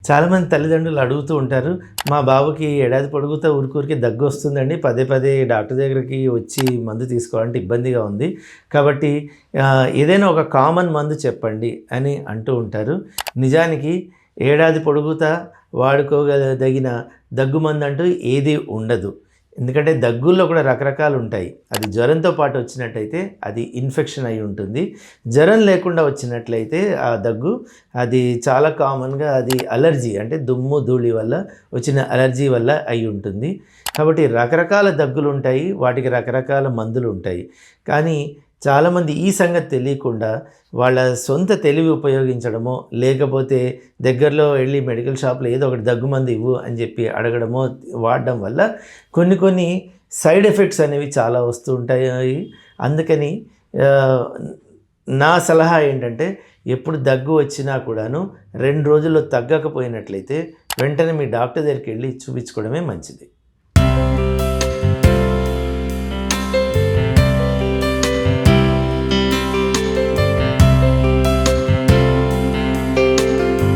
చాలామంది తల్లిదండ్రులు అడుగుతూ ఉంటారు. మా బాబుకి ఏడాది పొడుగుతా ఊరికే దగ్గొస్తుందండి. పదే పదే డాక్టర్ దగ్గరికి వచ్చి మందు తీసుకోవాలంటే ఇబ్బందిగా ఉంది. కాబట్టి ఏదైనా ఒక కామన్ మందు చెప్పండి అని అంటూ ఉంటారు. నిజానికి ఏడాది పొడుగుతా వాడుకోదగిన దగ్గు మందంటూ ఏది ఉండదు. ఎందుకంటే దగ్గుల్లో కూడా రకరకాలు ఉంటాయి. అది జ్వరంతో పాటు వచ్చినట్టయితే అది ఇన్ఫెక్షన్ అయి ఉంటుంది. జ్వరం లేకుండా వచ్చినట్లయితే ఆ దగ్గు అది చాలా కామన్‌గా అది అలర్జీ అంటే దుమ్ము, ధూళి వల్ల వచ్చిన అలర్జీ వల్ల అయి ఉంటుంది. కాబట్టి రకరకాల దగ్గులుంటాయి. వాటికి రకరకాల మందులుంటాయి. కానీ చాలామంది ఈ సంగతి తెలియకుండా వాళ్ళ సొంత తెలివి ఉపయోగించడమో, లేకపోతే దగ్గరలో వెళ్ళి మెడికల్ షాప్‌లో ఏదో ఒకటి దగ్గుమందు ఇవ్వు అని చెప్పి అడగడమో, వాడడం వల్ల కొన్ని సైడ్ ఎఫెక్ట్స్ అనేవి చాలా వస్తూ ఉంటాయి. అందుకని ఆహ్, నా సలహా ఏంటంటే ఎప్పుడు దగ్గు వచ్చినా కూడాను 2 రోజుల్లో తగ్గకపోయినట్లయితే వెంటనే మీ డాక్టర్ దగ్గరికి వెళ్ళి చూపించుకోవడమే మంచిది.